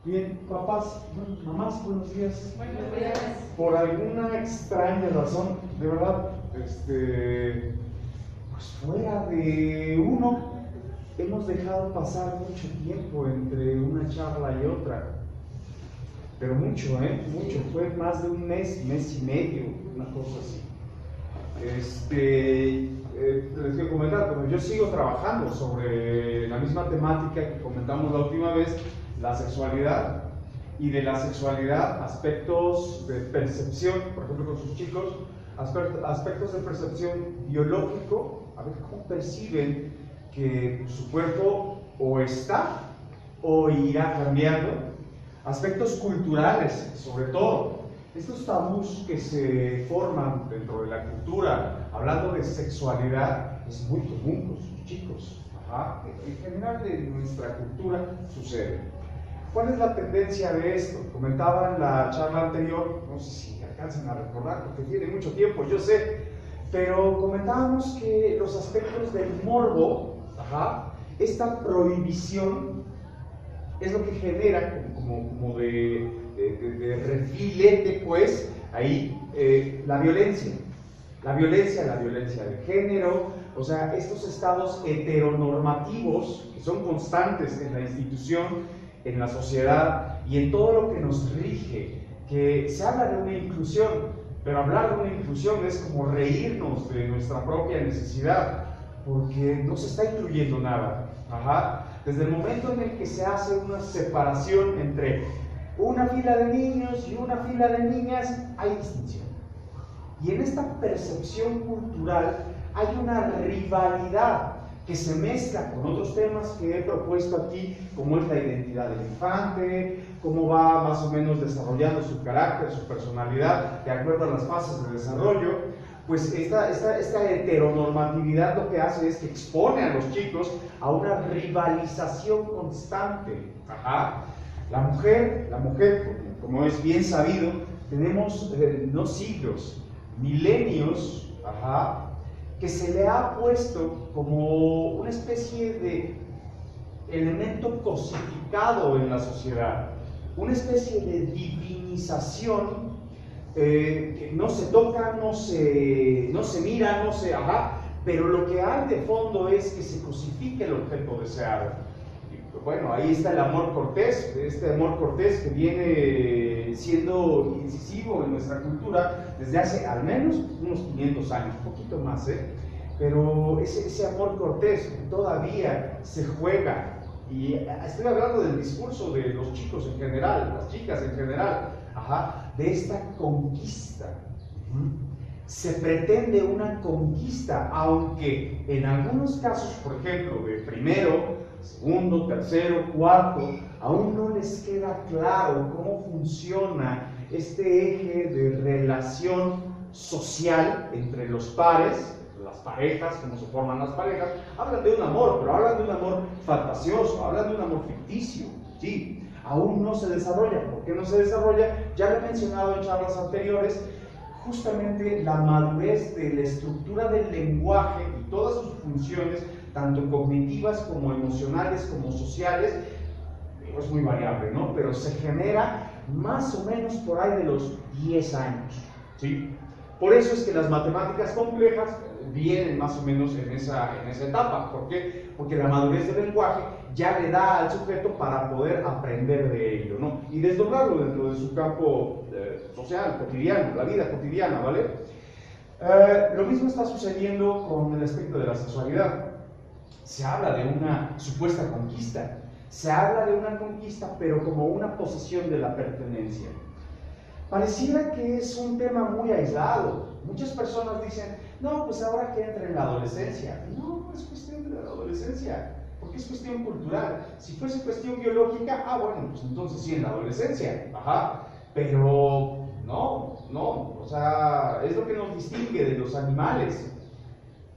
Bien, papás, mamás, buenos días. Buenos días. Por alguna extraña razón, de verdad, pues fuera de uno, hemos dejado pasar mucho tiempo entre una charla y otra. Pero mucho, mucho, fue más de un mes, mes y medio, una cosa así. Les quiero comentar, pero yo sigo trabajando sobre la misma temática que comentamos la última vez, la sexualidad, y de la sexualidad aspectos de percepción, por ejemplo con sus chicos, aspectos de percepción biológico, a ver cómo perciben que su cuerpo o está o irá cambiando, aspectos culturales sobre todo. Estos tabús que se forman dentro de la cultura, hablando de sexualidad, es muy común con sus chicos. En general en nuestra cultura sucede. ¿Cuál es la tendencia de esto? Comentaba en la charla anterior, no sé si alcanzan a recordar porque tiene mucho tiempo, yo sé, pero comentábamos que los aspectos del morbo, esta prohibición, es lo que genera como de refilete, pues, ahí la violencia de género, o sea, estos estados heteronormativos que son constantes en la institución, en la sociedad y en todo lo que nos rige, que se habla de una inclusión, pero hablar de una inclusión es como reírnos de nuestra propia necesidad, porque no se está incluyendo nada. Desde el momento en el que se hace una separación entre una fila de niños y una fila de niñas, hay distinción. Y en esta percepción cultural hay una rivalidad que se mezcla con otros temas que he propuesto aquí, como es la identidad del infante, cómo va más o menos desarrollando su carácter, su personalidad, de acuerdo a las fases de desarrollo. Pues esta heteronormatividad lo que hace es que expone a los chicos a una rivalización constante. La mujer, como es bien sabido, tenemos no siglos, milenios, que se le ha puesto como una especie de elemento cosificado en la sociedad, una especie de divinización que no se toca, no se mira, pero lo que hay de fondo es que se cosifique el objeto deseado. Y bueno, ahí está el amor cortés, este amor cortés que viene siendo incisivo en nuestra cultura desde hace al menos unos 500 años, un poquito más, pero ese amor cortés todavía se juega, y estoy hablando del discurso de los chicos en general, las chicas en general, de esta conquista. Se pretende una conquista, aunque en algunos casos, por ejemplo, de primero, segundo, tercero, cuarto, aún no les queda claro cómo funciona este eje de relación social entre los pares, las parejas, cómo se forman las parejas. Hablan de un amor, pero hablan de un amor fantasioso, hablan de un amor ficticio, ¿sí? Aún no se desarrolla. ¿Por qué no se desarrolla? Ya lo he mencionado en charlas anteriores. Justamente la madurez de la estructura del lenguaje y todas sus funciones, tanto cognitivas como emocionales como sociales, es muy variable, ¿no? Pero se genera más o menos por ahí de los 10 años, ¿sí? Por eso es que las matemáticas complejas vienen más o menos en esa etapa. ¿Por qué? Porque la madurez del lenguaje ya le da al sujeto para poder aprender de ello, ¿no? Y desdoblarlo dentro de su campo social, cotidiano, la vida cotidiana, ¿vale? Lo mismo está sucediendo con el aspecto de la sexualidad. Se habla de una supuesta conquista, se habla de una conquista, pero como una posesión de la pertenencia. Pareciera que es un tema muy aislado. Muchas personas dicen, no, pues ahora que entra en la adolescencia. No es cuestión de la adolescencia, porque es cuestión cultural. Si fuese cuestión biológica, bueno, pues entonces sí en la adolescencia, pero no, o sea, es lo que nos distingue de los animales,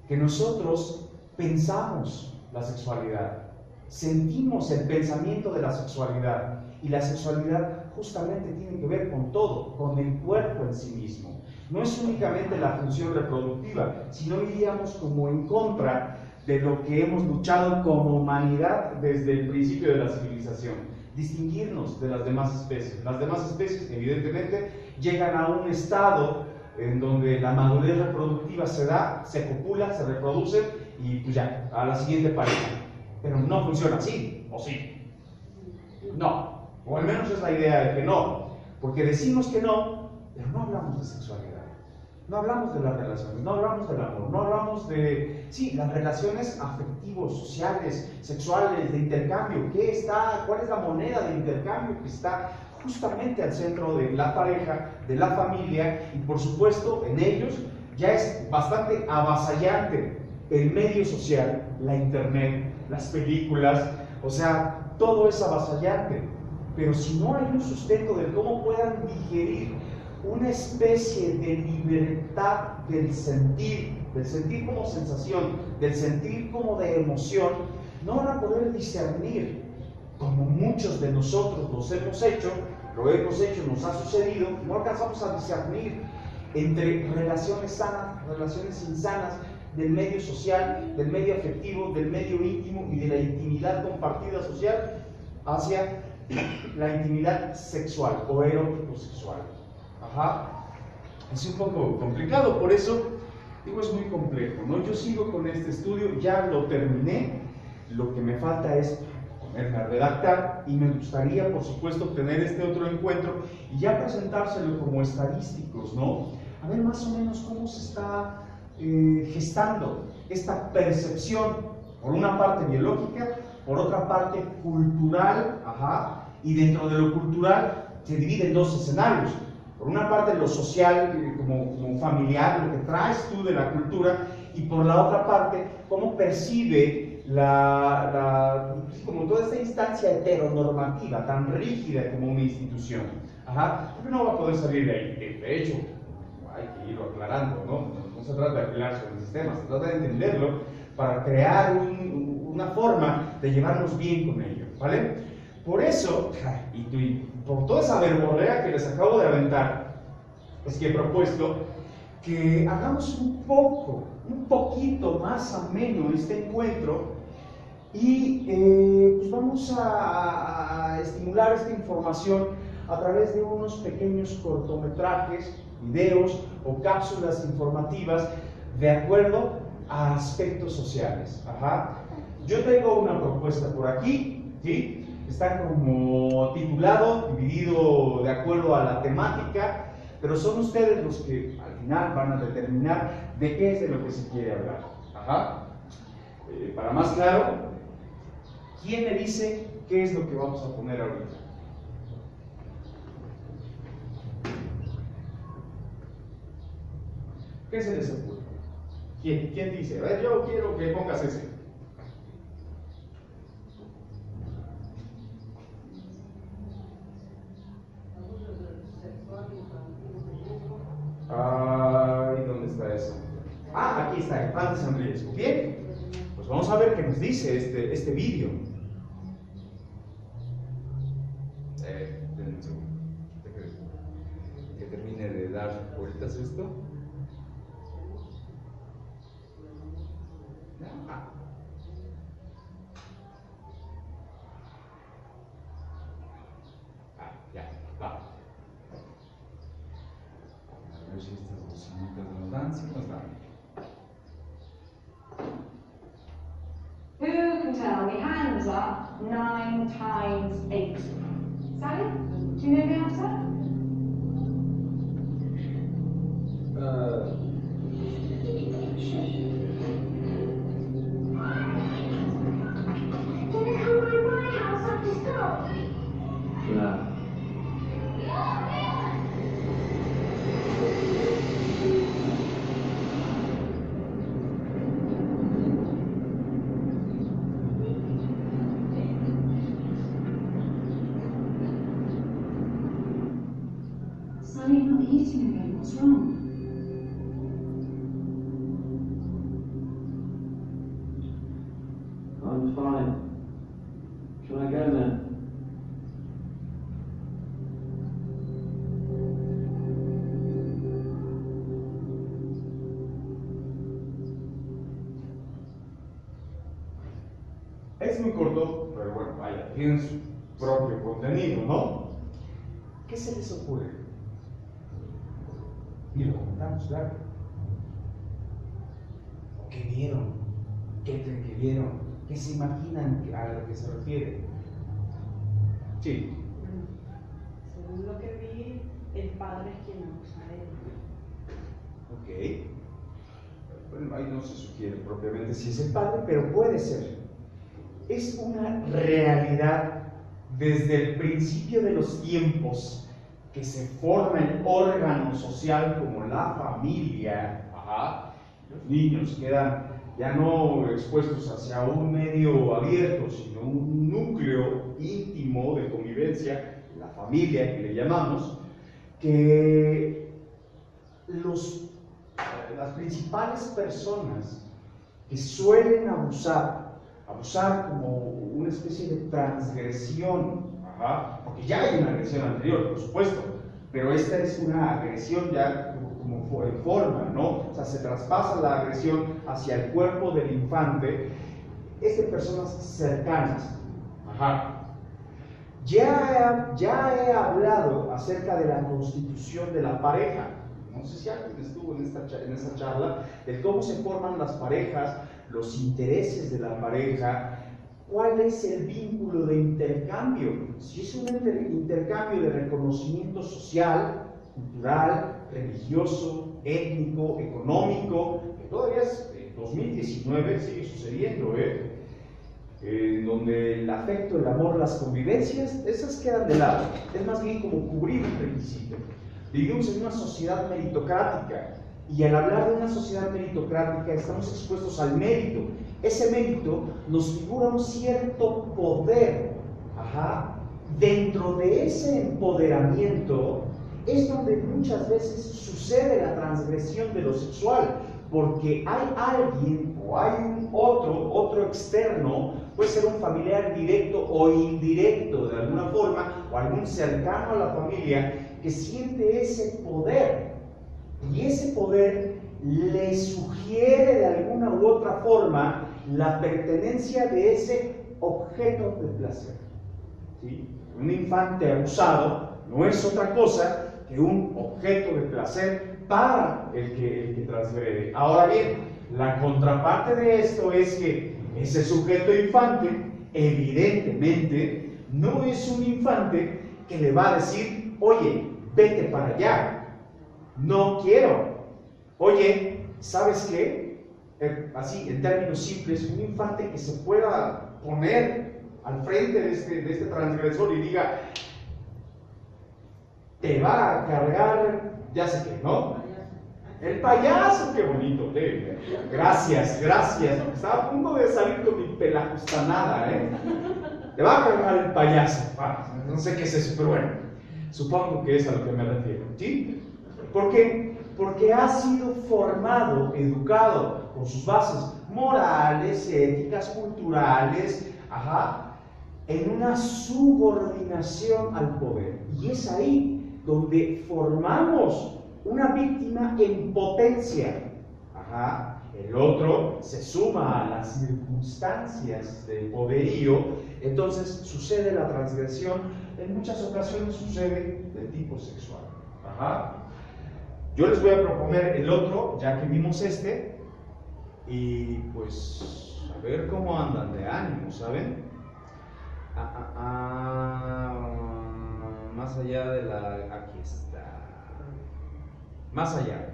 que nosotros pensamos la sexualidad, sentimos el pensamiento de la sexualidad, y la sexualidad justamente tiene que ver con todo, con el cuerpo en sí mismo. No es únicamente la función reproductiva, sino iríamos como en contra de lo que hemos luchado como humanidad desde el principio de la civilización. distinguirnos de las demás especies. Las demás especies, evidentemente, llegan a un estado en donde la madurez reproductiva se da, se copula, se reproduce y pues ya, a la siguiente pareja. Pero no funciona así, ¿o sí? No, o al menos es la idea de que no, porque decimos que no, pero no hablamos de sexualidad. No hablamos de las relaciones, no hablamos del amor, no hablamos de, sí, las relaciones afectivos, sociales, sexuales, de intercambio. ¿Cuál es la moneda de intercambio que está justamente al centro de la pareja, de la familia? Y por supuesto, en ellos ya es bastante avasallante el medio social, la internet, las películas, o sea, todo es avasallante. Pero si no hay un sustento de cómo puedan digerir una especie de libertad del sentir como sensación, del sentir como de emoción, no van a poder discernir, como muchos de nosotros lo hemos hecho, nos ha sucedido, no alcanzamos a discernir entre relaciones sanas, relaciones insanas, del medio social, del medio afectivo, del medio íntimo y de la intimidad compartida social hacia la intimidad sexual o erótico-sexual. Ajá. Es un poco complicado, por eso digo, es muy complejo, ¿no? Yo sigo con este estudio, ya lo terminé, lo que me falta es ponerme a redactar y me gustaría, por supuesto, tener este otro encuentro y ya presentárselo como estadísticos, ¿no? A ver más o menos cómo se está gestando esta percepción, por una parte biológica, por otra parte cultural, ajá, y dentro de lo cultural se divide en dos escenarios. Por una parte lo social, como familiar, lo que traes tú de la cultura, y por la otra parte, cómo percibe como toda esta instancia heteronormativa, tan rígida como una institución. Ajá, porque no va a poder salir de ahí. De hecho, hay que irlo aclarando, ¿no? No se trata de pelear sobre el sistema, se trata de entenderlo para crear una forma de llevarnos bien con ello, ¿vale? Por eso, y por toda esa verborrea que les acabo de aventar, es que he propuesto que hagamos un poquito más ameno este encuentro y pues vamos a estimular esta información a través de unos pequeños cortometrajes, videos o cápsulas informativas de acuerdo a aspectos sociales. Ajá. Yo tengo una propuesta por aquí, ¿sí? Está como titulado, dividido de acuerdo a la temática, pero son ustedes los que al final van a determinar de qué es de lo que se quiere hablar. Ajá. Para más claro, ¿quién me dice qué es lo que vamos a poner ahorita? ¿Qué se les ocurre? ¿Quién dice? A ver, yo quiero que pongas ese. Ay, ¿dónde está eso? Ah, aquí está, infantes en riesgo. Bien, pues vamos a ver qué nos dice este vídeo. Denme un segundo. Que termine de dar vueltas esto. Ya, va. A ver si estas bocinitas nos dan. Sí nos dan. Who can tell me hands up 9 times 8? Sally, do you know the answer? Can you come by my house after school? Yeah. Sally, you're not eating again. What's wrong? I'm fine. Can I go now? Es muy corto, pero bueno, vaya, tienen propio contenido, ¿no? ¿Qué se les ocurre? Y lo comentamos, claro. ¿Qué vieron? ¿Qué creen que vieron? ¿Qué se imaginan a lo que se refiere? Sí. Según lo que vi, el padre es quien abusa de él. Ok. Bueno, ahí no se sugiere propiamente si es el padre, pero puede ser. Es una realidad desde el principio de los tiempos que se forma el órgano social como la familia. Ajá. Los niños quedan ya no expuestos hacia un medio abierto, sino un núcleo íntimo de convivencia, la familia que le llamamos, que las principales personas que suelen abusar como una especie de transgresión, porque ya hay una agresión anterior, por supuesto, pero esta es una agresión ya como en forma, ¿no? O sea, se traspasa la agresión hacia el cuerpo del infante, es de personas cercanas. Ya he hablado acerca de la constitución de la pareja. No sé si alguien estuvo en esa charla, de cómo se forman las parejas, los intereses de la pareja, cuál es el vínculo de intercambio. Si es un intercambio de reconocimiento social, cultural, religioso, étnico, económico, que todavía es 2019, sigue sucediendo, en donde el afecto, el amor, las convivencias, esas quedan de lado. Es más bien como cubrir un requisito. Vivimos en una sociedad meritocrática y al hablar de una sociedad meritocrática estamos expuestos al mérito. Ese mérito nos figura un cierto poder. Dentro de ese empoderamiento es donde muchas veces sucede la transgresión de lo sexual, porque hay alguien o hay un otro externo, puede ser un familiar directo o indirecto de alguna forma, o algún cercano a la familia, que siente ese poder, y ese poder le sugiere de alguna u otra forma la pertenencia de ese objeto de placer. ¿Sí? Un infante abusado no es otra cosa que un objeto de placer para el que transgrede. Ahora bien, la contraparte de esto es que ese sujeto infante evidentemente no es un infante que le va a decir: oye, vete para allá, no quiero. Oye, ¿sabes qué? Así, en términos simples, un infante que se pueda poner al frente de este transgresor y diga: te va a cargar, ya sé qué, ¿no? El payaso, qué bonito, gracias. Estaba a punto de salir con mi pelajustanada, Te va a cargar el payaso. No sé qué es eso, pero bueno, supongo que es a lo que me refiero, ¿sí? ¿Por qué? Porque ha sido formado, educado con sus bases morales, éticas, culturales, en una subordinación al poder. Y es ahí donde formamos una víctima en potencia. El otro se suma a las circunstancias de poderío, entonces sucede la transgresión, en muchas ocasiones sucede de tipo sexual. Yo les voy a proponer el otro, ya que vimos este, y pues a ver cómo andan de ánimo, ¿saben? Más allá de la... Aquí está. Más allá.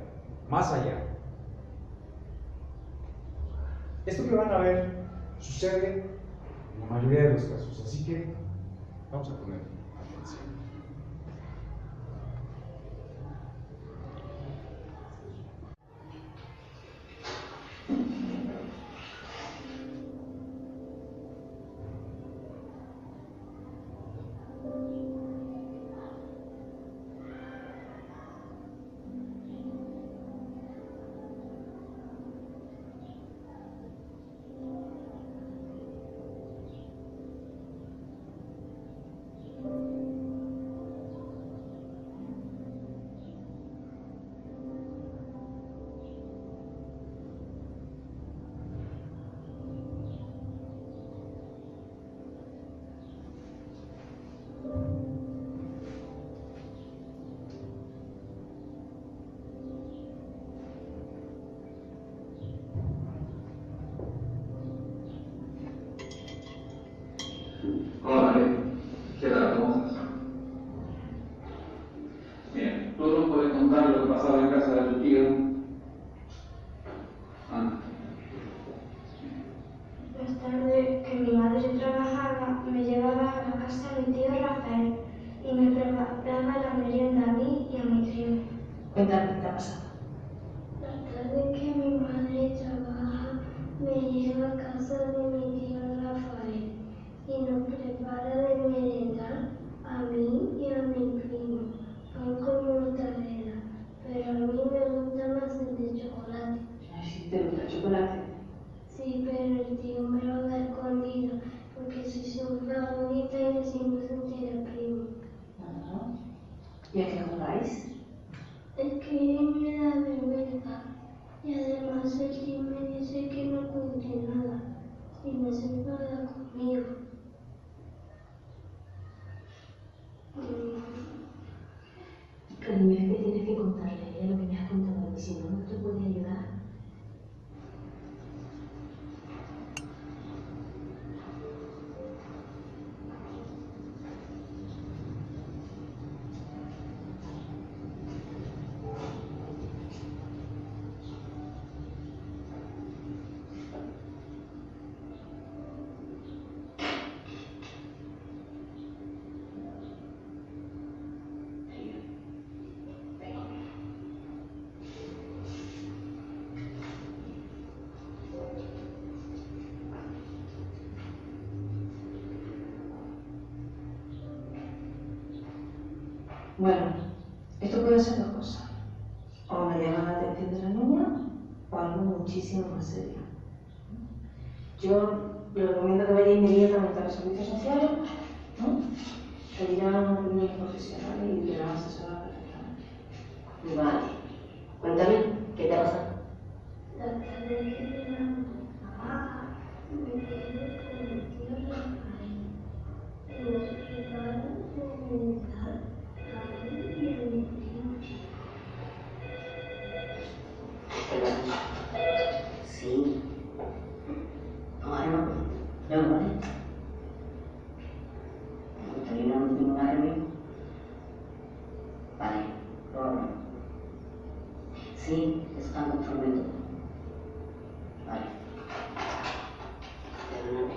Esto que van a ver sucede en la mayoría de los casos, así que vamos a poner atención. ¿Y a qué jugáis? Es que me da vergüenza. Y además el tío me dice que no cuente nada. Y no se enfada conmigo. Cariño, es que tienes que contarle a ella lo que me has contado, porque si no, no te puede ayudar. Bueno, esto puede ser dos cosas. O una llamada de atención de la niña o algo muchísimo más serio. Yo le recomiendo que vaya inmediatamente a los servicios sociales, ¿no? Que dirán a unos niños profesionales y le van a asesorar perfectamente. Vale. Cuéntame, ¿qué te ha pasado? La tarde que me da me quedé con el tío Rafael. Y nos prepararon un mensaje a mí y a mi primo. Sí. No, ahora no. Yo no, ¿vale? Me gustaría una reunión. Vale, lo hablamos. Sí, están conforme todo. Vale. Perdóname.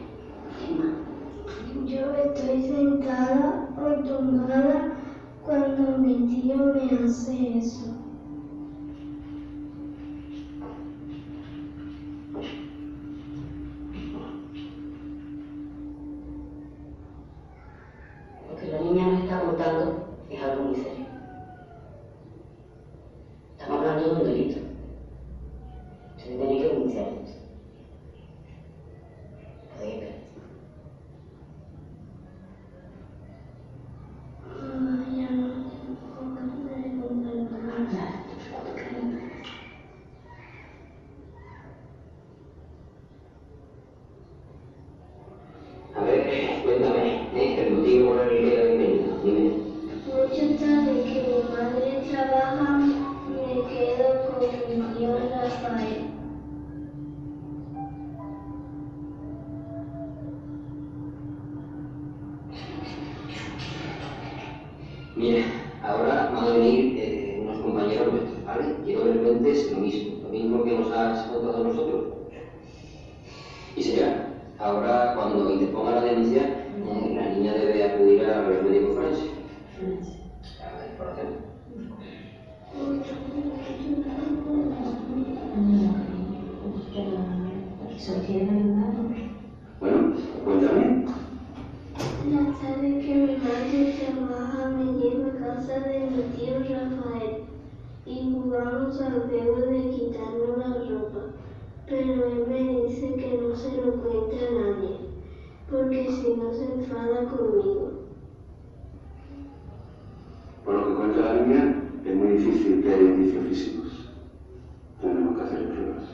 Yo estoy sentada o tumbada cuando mi tío me hace eso. Lo que la niña nos está contando es algo muy serio. Estamos hablando de un delito. Se tiene que denunciar esto. Podéis ver. Ya no tengo ganas de contar nada. A ver, cuéntame, el motivo por el que habéis venido, dime. Mucho tarde que mi madre trabaja, me quedo con mi tío Rafael. Mira, ahora van a venir unos compañeros nuestros, ¿vale? Quiero que les cuentes lo mismo que nos has contado a nosotros. Y señora, ahora cuando interponga la denuncia, la niña debe acudir a los médicos forenses. A la exploración. Bueno, cuéntame. La tarde que mi madre trabaja, me lleva a casa de mi tío Rafael y jugamos al juego de quitarnos la ropa. Pero él me dice que no se lo cuente a nadie, porque si no se enfada conmigo. Por lo que cuenta la niña, es muy difícil que haya indicios físicos. Tenemos que hacer pruebas.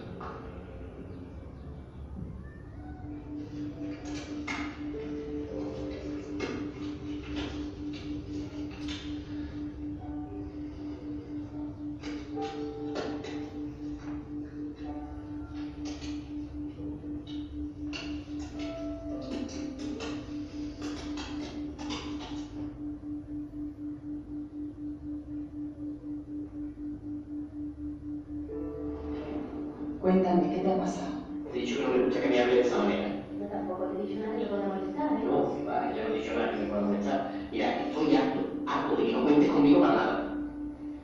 Cuéntame, ¿qué te ha pasado? Te he dicho que no me gusta que me hable de esa manera. Yo tampoco te he dicho nada que lo pueda molestar, ¿eh? No, vale, ya no he dicho nada que me pueda molestar. Mira, estoy harto de que no cuentes conmigo para nada.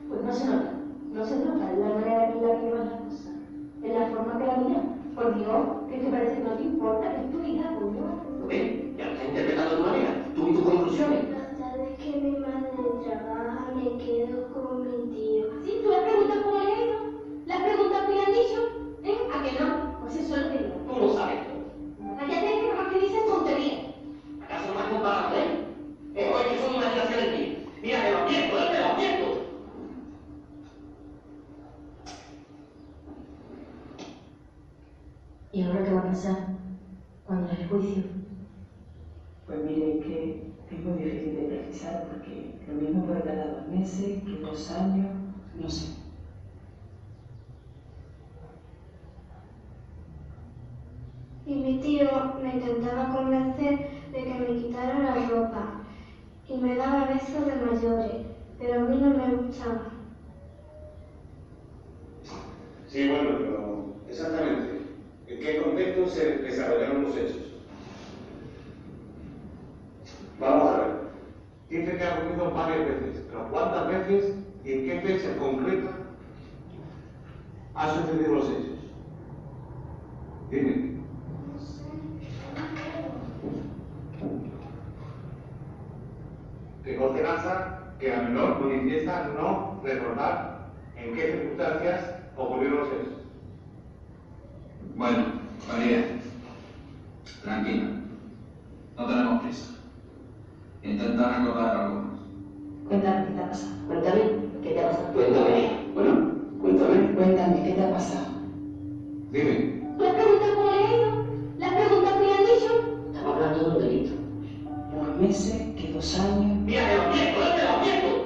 Pues no se nota, es la manera en la que llevas las cosas, es la forma que la miras. Por Dios, ¿qué te parece que no te importa? Que es tu hija, coño. ¿Ves? Ya lo estás interpretando de tu manera. Tú y tus conclusiones. Las tardes que mi madre trabaja, me quedo con mi tío. ¿Sí? ¿Tú las preguntas cómo le ha ido? ¿Las preguntas que le han dicho? ¿Eh? ¿A que no? Pues eso es lo que digo. Tú lo sabes. Cállate, que nomás que dices tonterías. ¿Acaso no me has comparado, eh? Es que son imaginaciones mías. Mira, que lo pienso, ¿Y ahora qué va a pasar cuando haya el juicio? Pues mire que es muy difícil de precisar porque lo mismo puede tardar 2 meses, que 2 años, no sé. Y mi tío me intentaba convencer de que me quitara la ropa y me daba besos de mayores, pero a mí no me gustaba. Sí, bueno, pero exactamente, ¿en qué contexto se desarrollaron los hechos? Vamos a ver. Dice que ha ocurrido varias veces, pero ¿cuántas veces y en qué fecha concreta han sucedido los hechos? Dime. Que confianza que la menor manifiesta no recordar en qué circunstancias ocurrieron los hechos. Bueno, María, tranquila, no tenemos prisa. Intenta recordar algo más. Cuéntame, ¿qué te ha pasado? Cuéntame, ¿qué te ha pasado? Cuéntame. Bueno, cuéntame. Cuéntame, ¿qué te ha pasado? Dime. ¿Las preguntas cómo le ha ido? ¿Las preguntas que le han dicho? Estamos hablando de un delito. 2 meses, que 2 años. ¡Mira, te lo quieto, te lo quieto!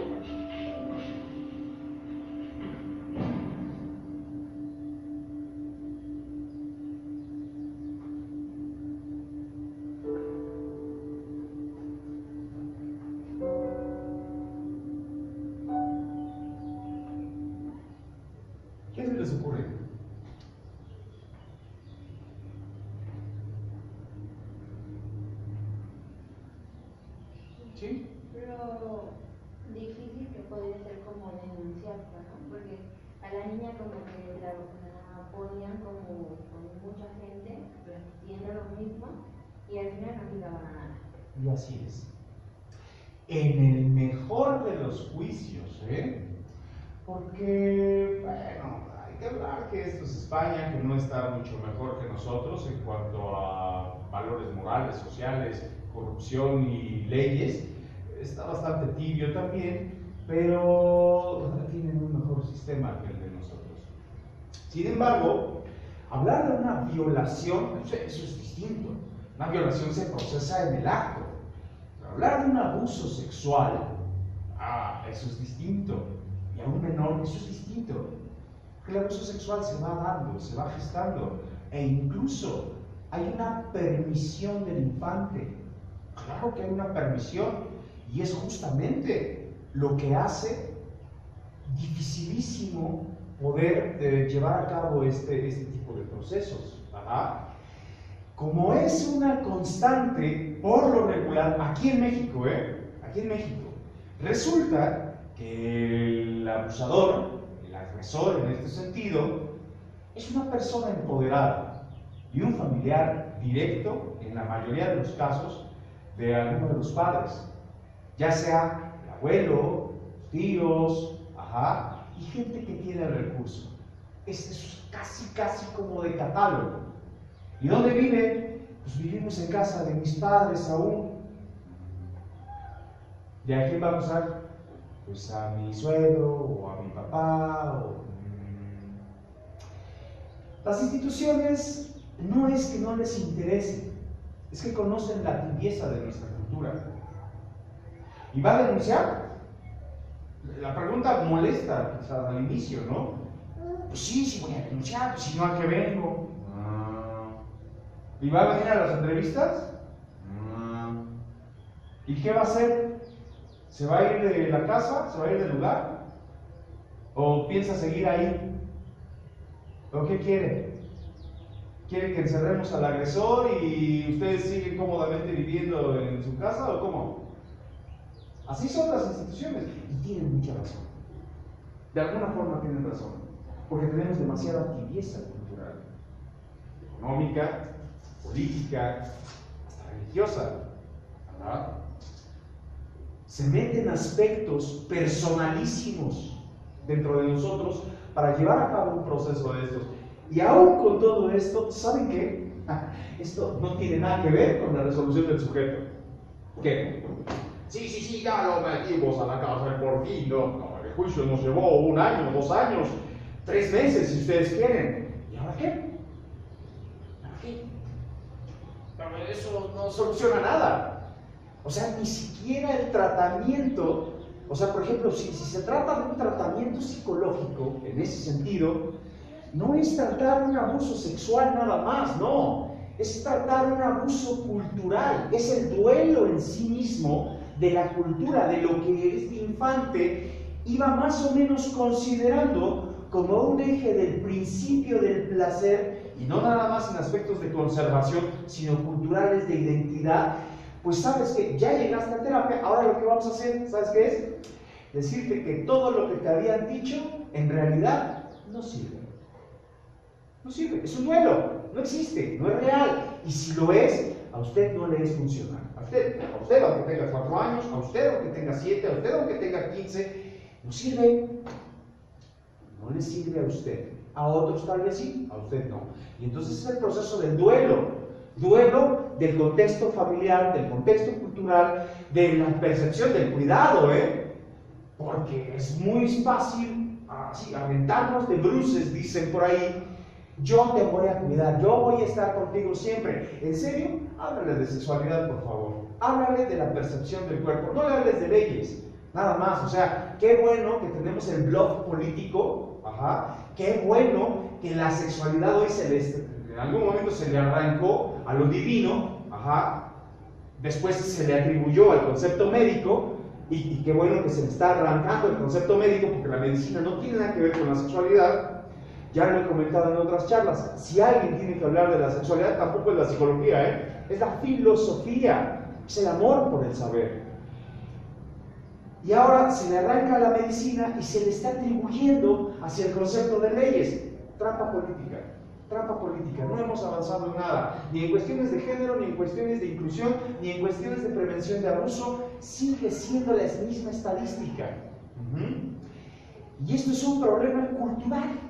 ¿Qué se les ocurre? ¿Sí? Lo difícil que podría ser como denunciarla, ¿no? Porque a la niña como que la ponían como con mucha gente repitiendo lo mismo y al final no llegaban a nada. Y así es. En el mejor de los juicios, ¿eh? Porque, bueno, hay que hablar que esto es España, que no está mucho mejor que nosotros en cuanto a valores morales, sociales, corrupción y leyes. Está bastante tibio también, pero tienen un mejor sistema que el de nosotros. Sin embargo, hablar de una violación, eso es distinto. Una violación se procesa en el acto. Pero hablar de un abuso sexual, eso es distinto. Y a un menor, eso es distinto. Porque el abuso sexual se va dando, se va gestando, e incluso hay una permisión del infante. Claro que hay una permisión, y es justamente lo que hace dificilísimo poder llevar a cabo este tipo de procesos. Como es una constante, por lo regular, aquí en México, aquí en México, resulta que el abusador, el agresor en este sentido, es una persona empoderada y un familiar directo, en la mayoría de los casos, de alguno de los padres, ya sea el abuelo, los tíos, y gente que tiene el recurso. Esto es casi como de catálogo. ¿Y dónde vive? Pues vivimos en casa de mis padres aún. ¿Y a quién va a acusar? Pues a mi suegro o a mi papá. Las instituciones no es que no les interese, es que conocen la tibieza de nuestra cultura. ¿Y va a denunciar? La pregunta molesta al inicio, ¿no? Pues sí voy a denunciar, pues si no, ¿a qué vengo? ¿Y va a venir a las entrevistas? ¿Y qué va a hacer? ¿Se va a ir de la casa? ¿Se va a ir del lugar? ¿O piensa seguir ahí? ¿O qué quiere? ¿Quiere que encerremos al agresor y ustedes siguen cómodamente viviendo en su casa o cómo? Así son las instituciones y tienen mucha razón. De alguna forma tienen razón, porque tenemos demasiada tibieza cultural, económica, política, hasta religiosa. Se meten aspectos personalísimos dentro de nosotros para llevar a cabo un proceso de estos. Y aún con todo esto, ¿saben qué? Esto no tiene nada que ver con la resolución del sujeto. ¿Qué? Sí, ya lo metimos a la cárcel por fin, no, el juicio nos llevó 1 año, 2 años, 3 meses si ustedes quieren. ¿Y ahora qué? eso no soluciona nada. O sea, ni siquiera el tratamiento, o sea, por ejemplo, si se trata de un tratamiento psicológico, en ese sentido, no es tratar un abuso sexual nada más, no. Es tratar un abuso cultural, es el duelo en sí mismo de la cultura, de lo que este infante iba más o menos considerando como un eje del principio del placer, y no nada más en aspectos de conservación, sino culturales de identidad. Pues sabes que ya llegaste a terapia, ahora lo que vamos a hacer, ¿sabes qué es? Decirte que todo lo que te habían dicho, en realidad, no sirve. No sirve, es un duelo, no existe, no es real. Y si lo es, a usted no le es funcional. A usted aunque tenga 4 años, a usted aunque tenga 7, a usted aunque tenga 15, no sirve. No le sirve a usted. A otros tal vez sí, a usted no. Y entonces es el proceso del duelo. Duelo del contexto familiar, del contexto cultural, de la percepción del cuidado, porque es muy fácil así, aventarnos de bruces, dicen por ahí. Yo te voy a cuidar, yo voy a estar contigo siempre. ¿En serio? Háblale de sexualidad, por favor. Háblale de la percepción del cuerpo. No le hables de leyes, nada más. O sea, qué bueno que tenemos el blog político. Qué bueno que la sexualidad hoy en algún momento se le arrancó a lo divino. Después se le atribuyó al concepto médico. Y qué bueno que se le está arrancando el concepto médico, porque la medicina no tiene nada que ver con la sexualidad. Ya lo he comentado en otras charlas. Si alguien tiene que hablar de la sexualidad, tampoco es la psicología, es la filosofía, es el amor por el saber. Y ahora se le arranca la medicina y se le está atribuyendo hacia el concepto de leyes. Trampa política, trampa política. No hemos avanzado en nada, ni en cuestiones de género, ni en cuestiones de inclusión, ni en cuestiones de prevención de abuso. Sigue siendo la misma estadística. Y esto es un problema cultural.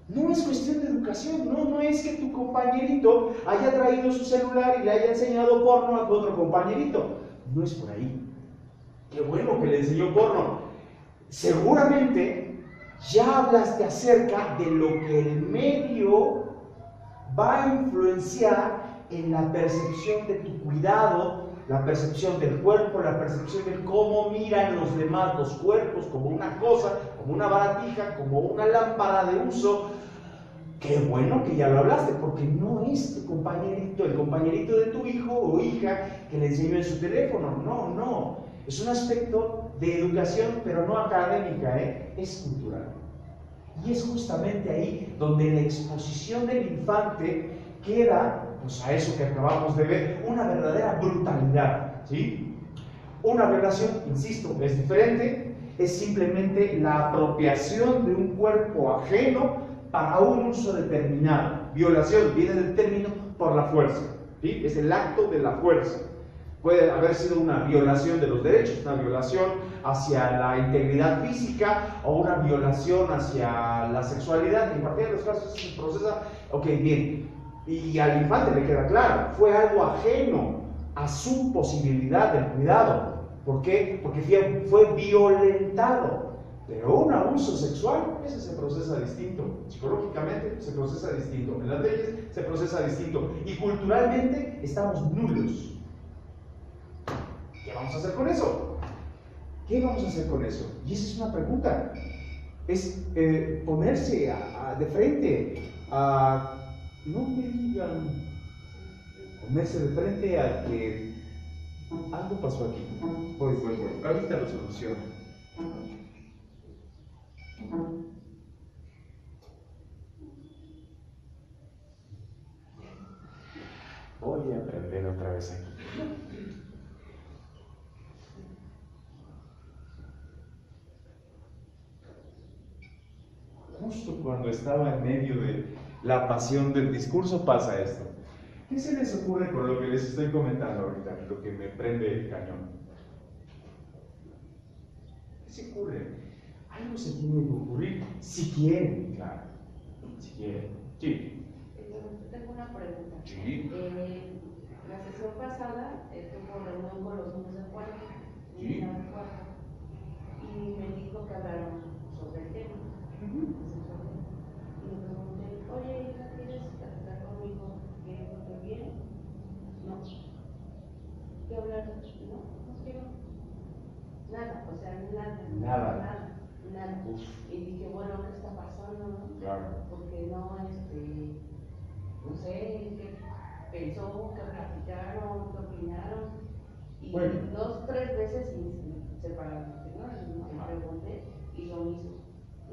No es cuestión de educación, no es que tu compañerito haya traído su celular y le haya enseñado porno a tu otro compañerito. No es por ahí. Qué bueno que le enseñó porno. Seguramente ya hablaste acerca de lo que el medio va a influenciar en la percepción de tu cuidado, la percepción del cuerpo, la percepción de cómo miran los demás los cuerpos, como una cosa, como una baratija, como una lámpara de uso. Qué bueno que ya lo hablaste, porque no es tu compañerito, el compañerito de tu hijo o hija que le enseñó en su teléfono. No. Es un aspecto de educación, pero no académica, es cultural. Y es justamente ahí donde la exposición del infante queda, pues a eso que acabamos de ver, una verdadera brutalidad, ¿sí? Una violación, insisto, es diferente, es simplemente la apropiación de un cuerpo ajeno para un uso determinado. Violación viene del término por la fuerza, ¿sí? Es el acto de la fuerza. Puede haber sido una violación de los derechos, una violación hacia la integridad física o una violación hacia la sexualidad. En cualquiera de los casos se procesa, ok, bien. Y al infante le queda claro, fue algo ajeno a su posibilidad de cuidado. ¿Por qué? Porque fue violentado. Pero un abuso sexual, ese se procesa distinto. Psicológicamente se procesa distinto. En las leyes se procesa distinto. Y culturalmente estamos nulos. ¿Qué vamos a hacer con eso? ¿Qué vamos a hacer con eso? Y esa es una pregunta. Es ponerse de frente a... No me digan... Ponerse de frente a que... Algo pasó aquí. Pues, ahorita lo soluciono. Voy a aprender otra vez aquí. Justo cuando estaba en medio de la pasión del discurso pasa esto. ¿Qué se les ocurre con lo que les estoy comentando ahorita? Lo que me prende el cañón. ¿Qué se ocurre? Algo se tiene que ocurrir, si quieren, claro. Si quieren. Sí. Tengo una pregunta. Sí. La sesión pasada tuvo reunión con los niños de cuarto. Sí. Y me dijo que hablaron sobre el tema. Y le pregunté, oye, hija, ¿quieres platicar conmigo? ¿Quieres que bien? No. o sea, Nada. Nada. Uf. Y dije, bueno, ¿qué está pasando, no? Claro. Porque no, no sé, qué pensó, qué platicaron, qué opinaron. Y Bueno. 2, 3 veces se pararon, ¿no? Le pregunté y lo mismo.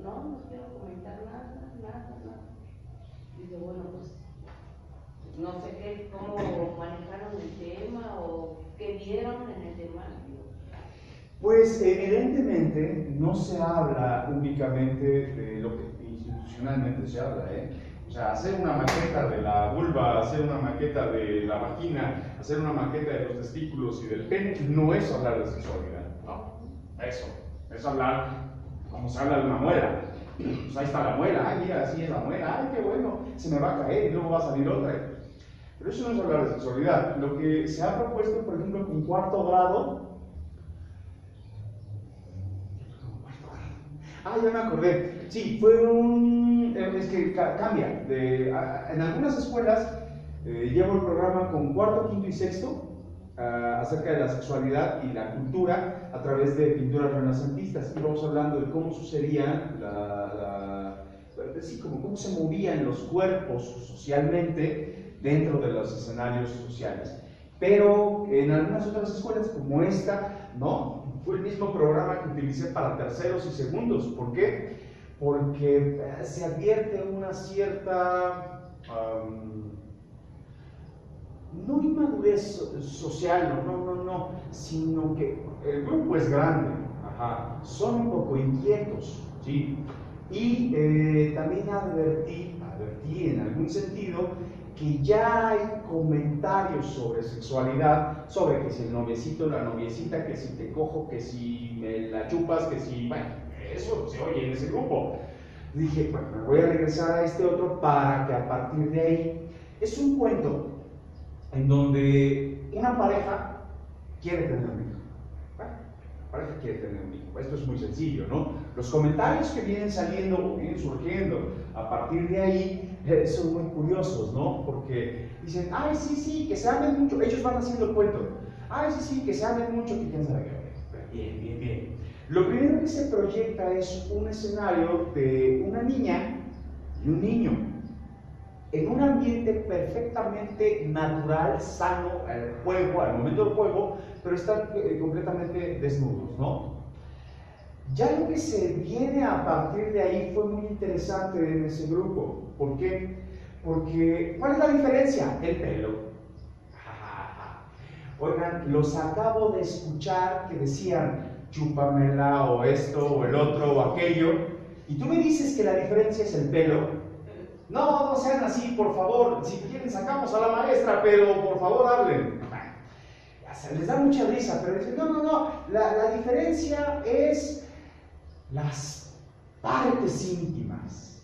No quiero comentar nada. Dice, bueno, pues no sé cómo manejaron el tema o qué vieron en el tema. Pues evidentemente no se habla únicamente de lo que institucionalmente se habla, O sea, hacer una maqueta de la vulva, hacer una maqueta de la vagina, hacer una maqueta de los testículos y del pene, no es hablar de sexualidad, ¿no? Eso, es hablar como se habla de una muela. Pues ahí está la muela, ay, mira, así es la muela, ay, qué bueno, se me va a caer y luego va a salir otra. Pero eso no es hablar de sexualidad. Lo que se ha propuesto, por ejemplo, en 4º grado, ya me acordé. Sí, fue es que cambia. En algunas escuelas llevo el programa con 4º, 5º y 6º acerca de la sexualidad y la cultura a través de pinturas renacentistas. Y vamos hablando de cómo sucedían, cómo se movían los cuerpos socialmente dentro de los escenarios sociales. Pero en algunas otras escuelas, como esta, no. Fue el mismo programa que utilicé para 3eros y 2ndos. ¿Por qué? Porque se advierte una cierta, no inmadurez social, no, sino que el grupo es grande, son un poco inquietos, ¿sí? Y también advertí en algún sentido que ya hay comentarios sobre sexualidad, sobre que si el noviecito, la noviecita, que si te cojo, que si me la chupas, que si, bueno, eso se oye en ese grupo. Dije, bueno, me voy a regresar a este otro para que a partir de ahí, es un cuento en donde una pareja quiere tener un hijo. Bueno, la pareja quiere tener un hijo. Esto es muy sencillo, ¿no? Los comentarios que vienen saliendo o vienen surgiendo a partir de ahí son muy curiosos, ¿no? Porque dicen, ay, sí, que se amen mucho. Ellos van haciendo el cuento. Ay, sí, que se amen mucho, que quién sabe qué. Bien. Lo primero que se proyecta es un escenario de una niña y un niño en un ambiente perfectamente natural, sano, al momento del juego, pero están completamente desnudos, ¿no? Ya lo que se viene a partir de ahí fue muy interesante en ese grupo. ¿Por qué? Porque, ¿cuál es la diferencia? El pelo. Oigan, los acabo de escuchar que decían, chúpamela, o esto, o el otro, o aquello, y tú me dices que la diferencia es el pelo. No sean así, por favor. Si quieren, sacamos a la maestra, pero por favor hablen. Les da mucha risa, pero dicen, no, la diferencia es las partes íntimas.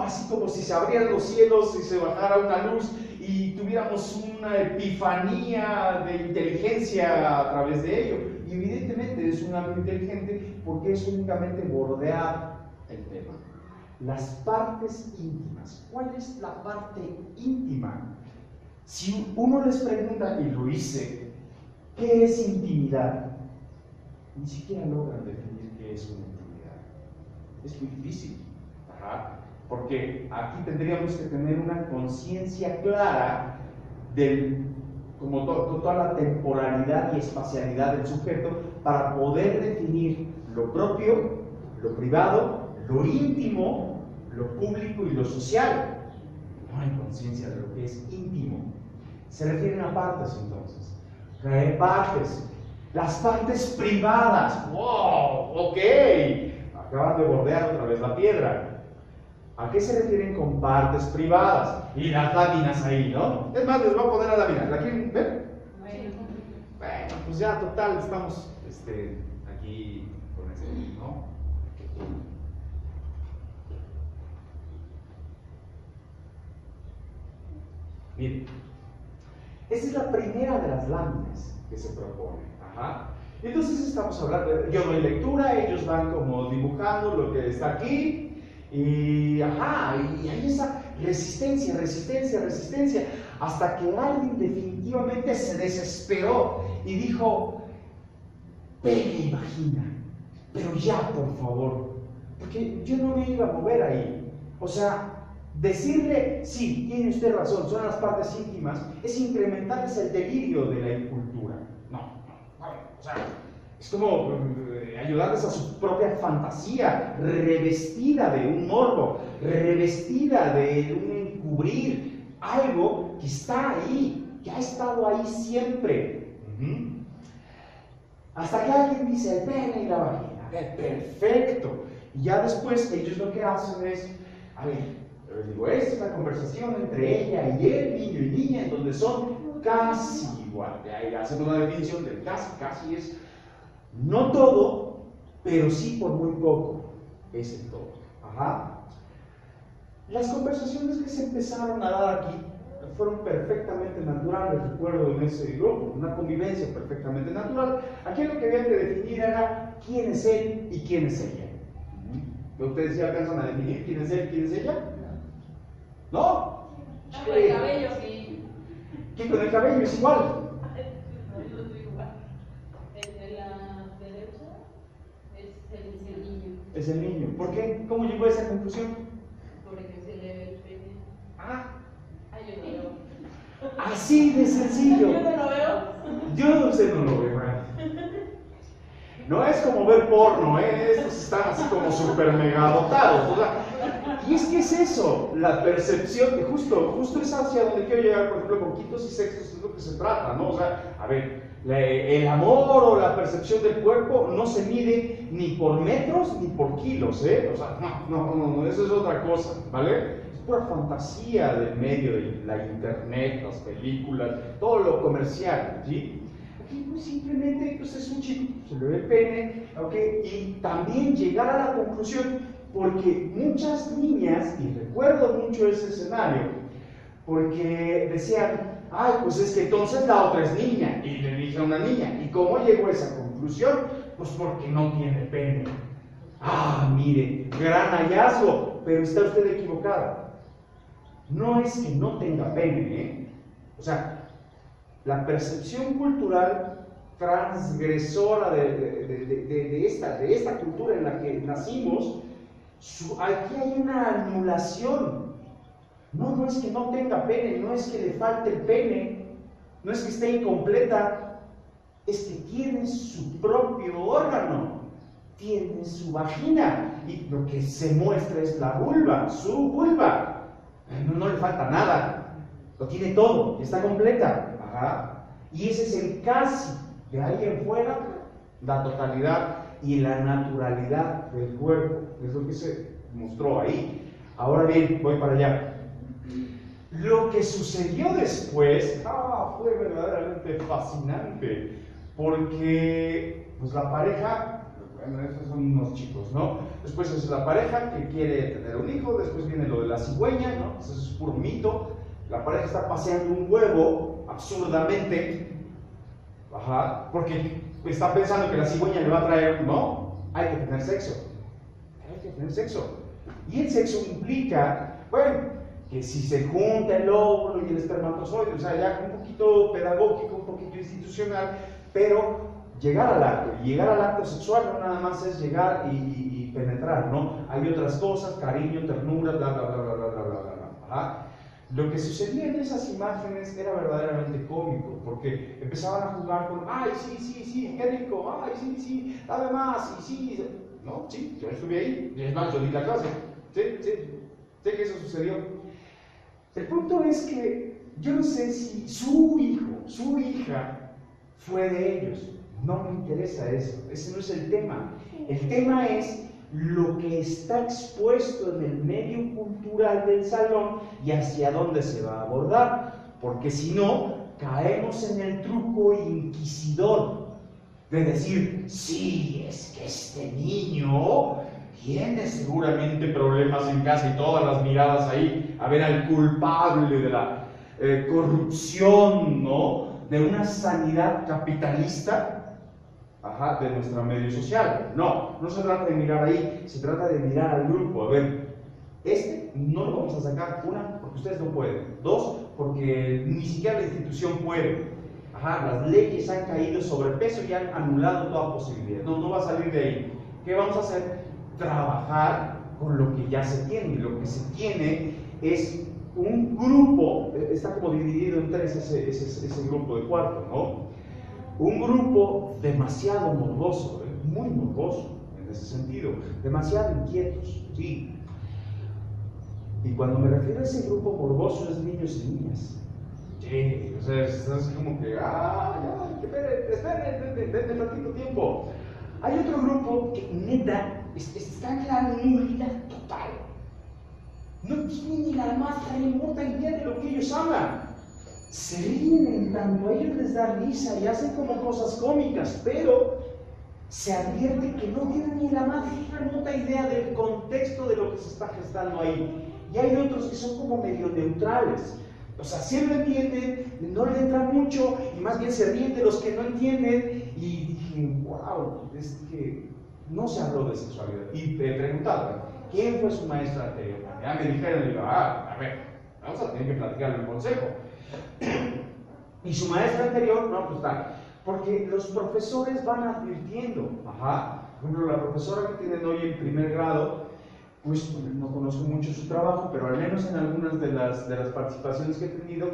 Así como si se abrieran los cielos y se bajara una luz y tuviéramos una epifanía de inteligencia a través de ello. Y evidentemente es un algo inteligente porque es únicamente bordear el tema. Las partes íntimas. ¿Cuál es la parte íntima? Si uno les pregunta, y lo hice, ¿qué es intimidad? Ni siquiera logran definir qué es una intimidad. Es muy difícil. Porque aquí tendríamos que tener una conciencia clara como toda la temporalidad y espacialidad del sujeto para poder definir lo propio, lo privado, lo íntimo, lo público y lo social. No hay conciencia de lo que es íntimo. Se refieren a partes entonces. ¿Qué partes? Las partes privadas. ¡Wow! ¡Ok! Acaban de bordear otra vez la piedra. ¿A qué se refieren con partes privadas? Y las láminas ahí, ¿no? Es más, les voy a poner la lámina. ¿La quieren ver? Bueno, pues ya total, estamos aquí con este, ¿no? Miren, esta es la primera de las láminas que se propone. Entonces estamos hablando, yo doy lectura, ellos van como dibujando lo que está aquí. Y hay esa resistencia, hasta que alguien definitivamente se desesperó y dijo, pene y vagina. Pero ya, por favor, porque yo no me iba a mover ahí. O sea, decirle, sí, tiene usted razón, son las partes íntimas, es incrementarles el delirio de la incultura. No, o sea, es como ayudarles a su propia fantasía, revestida de un morbo, revestida de un encubrir algo que está ahí, que ha estado ahí siempre. Hasta que alguien dice el pene y la vagina. A ver, perfecto. Y ya después ellos lo que hacen es, a ver, les digo, esta es la conversación entre ella y él, niño y niña, en donde son casi igual. De ahí hacen una definición del casi es no todo, pero sí por muy poco. Es el todo. Ajá. Las conversaciones que se empezaron a dar aquí fueron perfectamente naturales, recuerdo en ese grupo, una convivencia perfectamente natural. Aquí lo que había que definir era quién es él y quién es ella. ¿Ustedes ya alcanzan a definir quién es él y quién es ella? ¿No? Con el cabello, sí. ¿Qué con el cabello es igual? El de la derecha es el niño. Es el niño. ¿Por qué? ¿Cómo llegó a esa conclusión? Porque se le ve el pene. Yo no lo veo. Así de sencillo. Yo no lo veo. Yo no sé, no lo veo. No es como ver porno, estos están así como súper mega dotados. O sea, y es que es eso, la percepción, que justo es hacia donde quiero llegar, por ejemplo, con quintos y sextos es lo que se trata, ¿no? O sea, a ver, el amor o la percepción del cuerpo no se mide ni por metros ni por kilos, ¿eh? O sea, no, eso es otra cosa, ¿vale? Es pura fantasía del medio de la internet, las películas, todo lo comercial, ¿sí? Aquí pues, simplemente pues, es un chico, se le ve el pene, ¿ok? Y también llegar a la conclusión, porque muchas niñas, y recuerdo mucho ese escenario, porque decían, ay, pues es que entonces la otra es niña, y le dije a una niña, ¿y cómo llegó a esa conclusión? Pues porque no tiene pene. Ah, mire, gran hallazgo, pero está usted equivocada. No es que no tenga pene, ¿eh? O sea, la percepción cultural transgresora de esta cultura en la que nacimos, aquí hay una anulación. No es que no tenga pene, no es que le falte el pene, no es que esté incompleta, es que tiene su propio órgano, tiene su vagina, y lo que se muestra es la vulva, su vulva. No le falta nada, lo tiene todo, está completa. Ajá. Y ese es el casi. De ahí en fuera, la totalidad y la naturalidad del cuerpo, es lo que se mostró ahí. Ahora bien, voy para allá. Lo que sucedió después fue verdaderamente fascinante, porque pues la pareja, bueno, esos son unos chicos, ¿no? Después es la pareja que quiere tener un hijo, después viene lo de la cigüeña, ¿no? Eso es puro mito. La pareja está paseando un huevo absurdamente, porque está pensando que la cigüeña le va a traer, no, hay que tener sexo. Y el sexo implica, bueno, que si se junta el óvulo y el espermatozoide, o sea, ya un poquito pedagógico, un poquito institucional, pero llegar al acto, y llegar al acto sexual no nada más es llegar y penetrar, ¿no? Hay otras cosas, cariño, ternura, bla, bla, bla, bla, bla, bla, bla, bla. Lo que sucedía en esas imágenes era verdaderamente cómico, porque empezaban a jugar con, ay, sí, qué rico, ay, sí, dame más, sí, no, sí, yo estuve ahí, y es más, yo di la clase, sí, que eso sucedió. El punto es que yo no sé si su hijo, su hija, fue de ellos, no me interesa eso, ese no es el tema es lo que está expuesto en el medio cultural del salón y hacia dónde se va a abordar, porque si no, caemos en el truco inquisidor de decir, sí, es que este niño tiene seguramente problemas en casa y todas las miradas ahí a ver al culpable de la corrupción, ¿no? De una sanidad capitalista de nuestro medio social. No se trata de mirar ahí, se trata de mirar al grupo. A ver, no lo vamos a sacar, una, porque ustedes no pueden, dos, porque ni siquiera la institución puede, las leyes han caído sobre peso y han anulado toda posibilidad. No va a salir de ahí. ¿Qué vamos a hacer? Trabajar con lo que ya se tiene. Lo que se tiene es un grupo, está como dividido en tres ese grupo de cuarto, ¿no? Un grupo demasiado morboso, muy morboso en ese sentido, demasiado inquietos, sí. Y cuando me refiero a ese grupo morboso es niños y niñas. Sí, o sea, es así como que, esperen tantito tiempo. Hay otro grupo que neta está en la nulidad total. No tienen ni la más remota idea de lo que ellos hablan. Se ríen en tanto a ellos les da risa y hacen como cosas cómicas, pero se advierte que no tienen ni la más remota idea del contexto de lo que se está gestando ahí. Y hay otros que son como medio neutrales. O sea, sí lo entienden, no le entran mucho y más bien se ríen de los que no entienden. Y dije, wow, es que no se habló de sexualidad. Y he preguntado, ¿quién fue su maestra anterior? Ya me dijeron, digo, a ver, vamos a tener que platicarlo en consejo. Y su maestra anterior, no, pues tal. Porque los profesores van advirtiendo, por ejemplo, la profesora que tienen hoy en primer grado, pues no conozco mucho su trabajo, pero al menos en algunas de las participaciones que he tenido,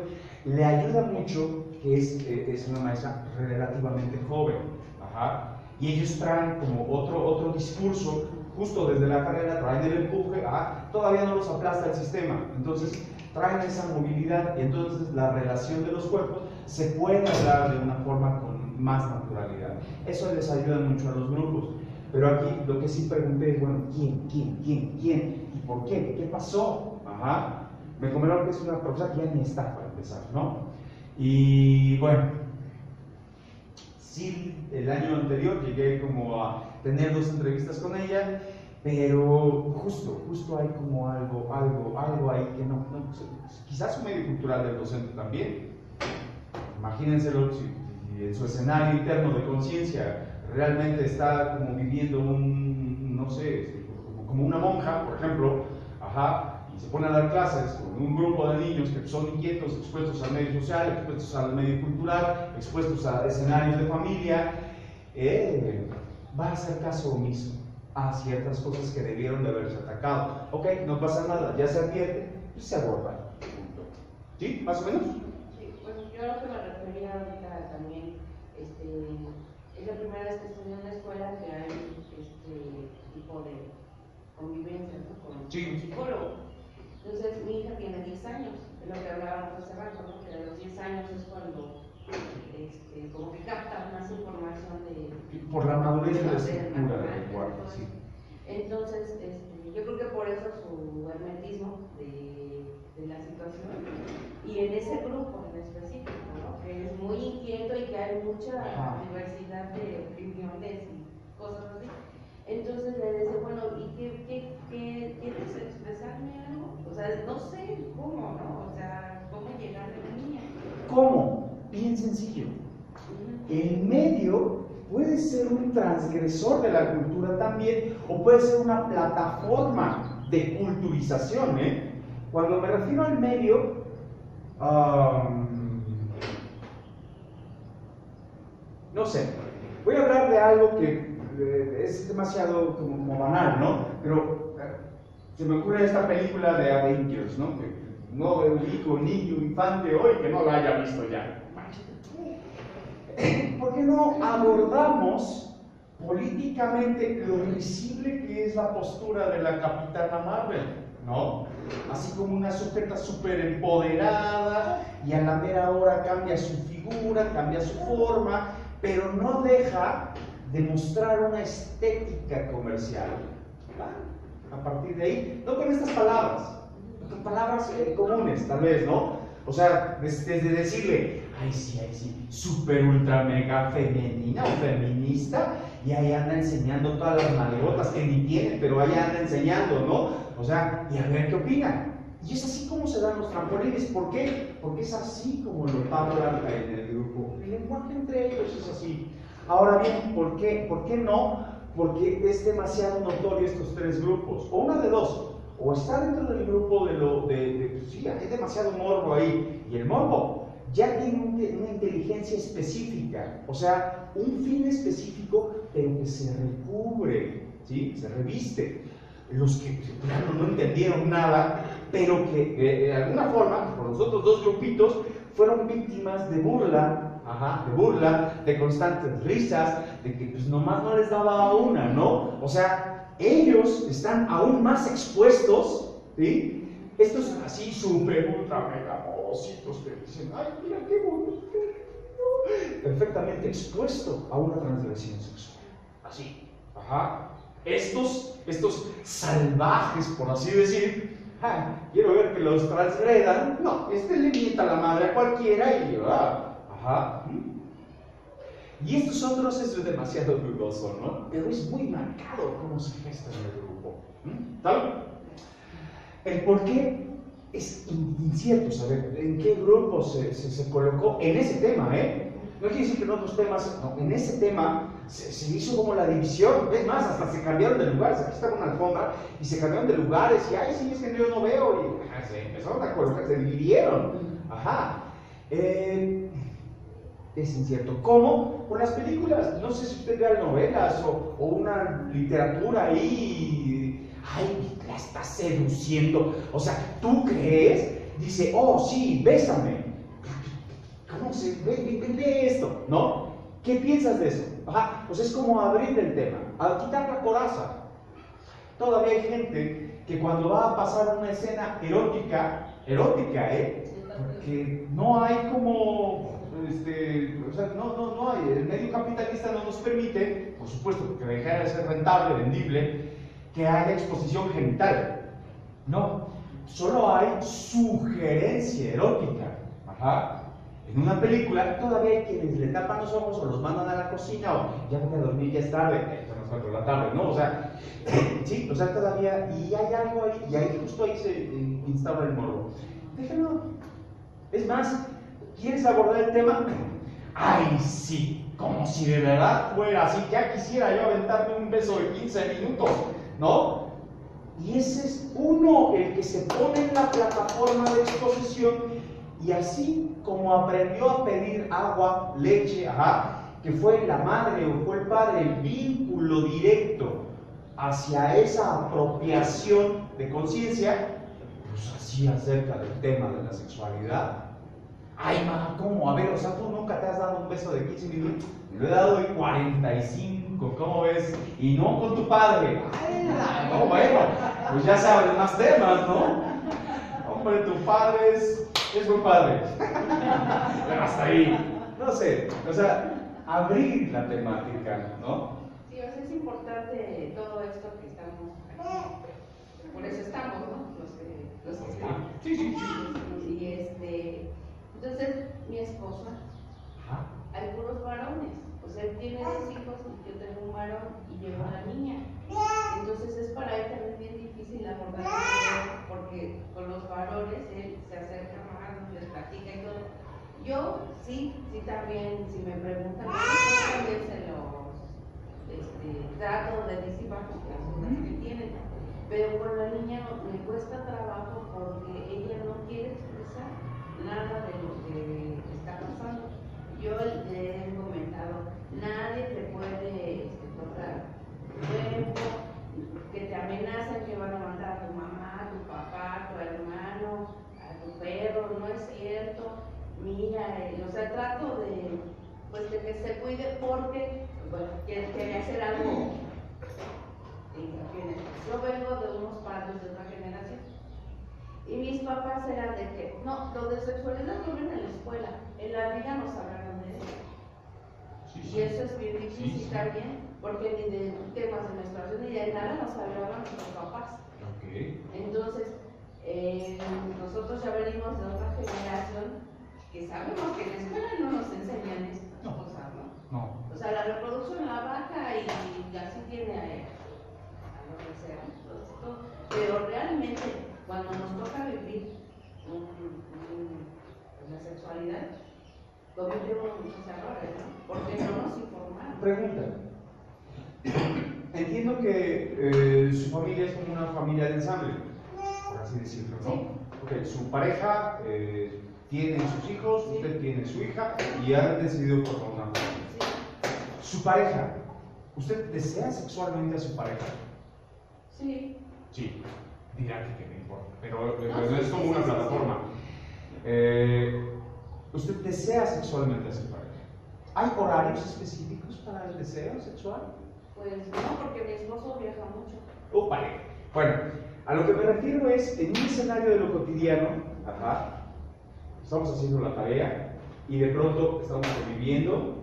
le ayuda mucho que es una maestra relativamente joven, y ellos traen como otro discurso, justo desde la carrera, traen el empuje, todavía no los aplasta el sistema, entonces traen esa movilidad, y entonces la relación de los cuerpos se puede hablar de una forma con más naturalidad. Eso les ayuda mucho a los grupos. Pero aquí lo que sí pregunté es, bueno, ¿quién? ¿Y por qué? ¿Qué pasó? Me comentaron que es una profesora que ya ni está para empezar, ¿no? Y bueno, sí, el año anterior llegué como a tener 2 entrevistas con ella, pero justo hay como algo ahí que no quizás un medio cultural del docente también. Imagínenselo si en su escenario interno de conciencia realmente está como viviendo no sé, como una monja, por ejemplo, y se pone a dar clases con un grupo de niños que son inquietos, expuestos al medio social, expuestos al medio cultural, expuestos a escenarios de familia, va a hacer caso omiso a ciertas cosas que debieron de haberse atacado. Ok, no pasa nada, ya se advierte, pues se aborda. ¿Sí? ¿Más o menos? Sí, pues yo a lo que me refería ahorita también, es la primera vez que estudié en una escuela que hay tipo de convivencia, ¿no? Con un psicólogo. Entonces, mi hija tiene 10 años, es lo que hablábamos hace rato, ¿no? Que a los 10 años es cuando como que capta más información de... Por la madurez de la estructura del cuarto, sí. Entonces, yo creo que por eso su hermetismo de la situación, y en ese grupo en específico, ¿no? Que es muy inquieto y que hay mucha diversidad de opiniones y cosas así. Entonces le decía, bueno, ¿y qué quieres expresarme algo? O sea, no sé cómo, ¿no? O sea, ¿cómo llegar a la niña? ¿Cómo? Bien sencillo. El medio puede ser un transgresor de la cultura también, o puede ser una plataforma de culturización, Cuando me refiero al medio, no sé, voy a hablar de algo que es demasiado como banal, ¿no? Pero se me ocurre esta película de Avengers, ¿no? Que no ubico niño, infante hoy que no la haya visto ya. ¿Por qué no abordamos políticamente lo invisible que es la postura de la Capitana Marvel, ¿no? Así como una sujeta súper empoderada y a la mera hora cambia su figura, cambia su forma, pero no deja de mostrar una estética comercial. A partir de ahí, no con estas palabras, con palabras comunes, tal vez, ¿no? O sea, desde decirle, ay sí, súper ultra mega femenina o feminista, y ahí anda enseñando todas las nalgotas que ni tiene, pero ahí anda enseñando, ¿no? O sea, y a ver qué opinan. Y es así como se dan los trampolines. ¿Por qué? Porque es así como lo hablan en el grupo. El lenguaje entre ellos es así. Ahora bien, ¿por qué? ¿Por qué no? Porque es demasiado notorio estos 3 grupos. O una de dos. O está dentro del grupo sí, hay demasiado morbo ahí. Y el morbo ya tiene una inteligencia específica, o sea, un fin específico, pero que se recubre, ¿sí? Se reviste. Los que no entendieron nada, pero que de alguna forma, por los otros dos grupitos, fueron víctimas de burla, de constantes risas, de que pues nomás no les daba una, ¿no? O sea, ellos están aún más expuestos, ¿sí? Estos así súper, ultra, mega amorositos que dicen, ay, mira qué bonito, perfectamente expuesto a una transgresión sexual, así, Estos salvajes, por así decir, quiero ver que los transgredan, no, le mienta la madre a cualquiera y Y estos otros es demasiado dudoso, ¿no? Pero es muy marcado cómo se gesta en el grupo. ¿Tal? El por qué es incierto saber en qué grupo se colocó en ese tema, ¿eh? No quiere decir que en otros temas, no, en ese tema se hizo como la división. Es más, hasta se cambiaron de lugares. Aquí estaba una alfombra y se cambiaron de lugares. Y ay, sí, es que yo no veo. Y se empezaron a colocar, se dividieron. Es incierto. ¿Cómo? Con las películas. No sé si usted vea novelas o una literatura ahí. Ay, la está seduciendo. O sea, ¿tú crees? Dice, oh, sí, bésame. ¿Cómo se ve esto? ¿No? ¿Qué piensas de eso? Pues es como abrir el tema, a quitar la coraza. Todavía hay gente que cuando va a pasar una escena erótica, porque no hay como, o sea, no hay, el medio capitalista no nos permite, por supuesto, porque dejar de ser rentable, vendible, que haya exposición genital. No, solo hay sugerencia erótica. En una película todavía hay quienes le tapan los ojos o los mandan a la cocina o ya voy a dormir, ya es tarde, son las 4 de la tarde, ¿no? O sea, sí, o sea, todavía, y hay algo ahí, y ahí justo ahí se instaura el morbo. Déjenlo. Es más, ¿quieres abordar el tema? ¡Ay, sí! Como si de verdad fuera así, ya quisiera yo aventarme un beso de 15 minutos, ¿no? Y ese es uno, el que se pone en la plataforma de exposición y así como aprendió a pedir agua, leche, que fue la madre o fue el padre el vínculo directo hacia esa apropiación de conciencia, pues así acerca del tema de la sexualidad. Ay, mamá, ¿cómo? A ver, o sea, tú nunca te has dado un beso de 15 minutos. Me lo he dado de 45, ¿cómo ves? Y no con tu padre. Ay, no, bueno, pues ya sabes más temas, ¿no? Hombre, tu padre es buen padre. Pero hasta ahí. No sé, o sea, abrir la temática, ¿no? Sí, o sea, es importante todo esto que estamos aquí. Por eso estamos, ¿no? Los que estamos. Sí. Y entonces, mi esposa, hay puros varones. O sea, él tiene 2 hijos, yo tengo un varón y yo una niña. Entonces es para él también bien difícil abordar porque con los varones él se acerca más, les platica y todo. Yo sí también, si me preguntan, también se los trato de disipar las dudas que tienen. Pero con la niña me cuesta trabajo porque ella no quiere expresar nada de lo que está pasando. Yo le he comentado, nadie te puede tocar cuerpo, que te amenazan que van a matar a tu mamá, a tu papá, a tu hermano, a tu perro, no es cierto. Mira, o sea, trato de que se cuide porque, bueno, quiere hacer algo. Yo vengo de unos padres de otra generación y mis papás eran de que, no, lo de sexualidad lo ven en la escuela, en la vida nos hablaron de eso. Y eso es bien difícil también, porque ni de temas de menstruación ni de nada nos hablaban nuestros papás. Entonces, nosotros ya venimos de otra generación que sabemos que en la escuela no nos enseñan estas cosas, ¿no? O sea, la reproducción la baja y así tiene a lo que sea, ¿no? Pero realmente, cuando nos toca vivir la sexualidad, cometemos muchos errores, ¿no? Porque no nos informaron. Pregunta. Entiendo que su familia es como una familia de ensamble, por así decirlo, ¿no? Sí. Ok, su pareja tienen sus hijos, usted tiene su hija y han decidido formar una familia. Su pareja, ¿usted desea sexualmente a su pareja? Sí. Sí, dirá que me importa, pero no es como una plataforma. ¿Usted desea sexualmente a su pareja? ¿Hay horarios específicos para el deseo sexual? Pues no, porque mi esposo viaja mucho. Vale. Bueno, a lo que me refiero es, en un escenario de lo cotidiano, estamos haciendo la tarea y de pronto estamos conviviendo.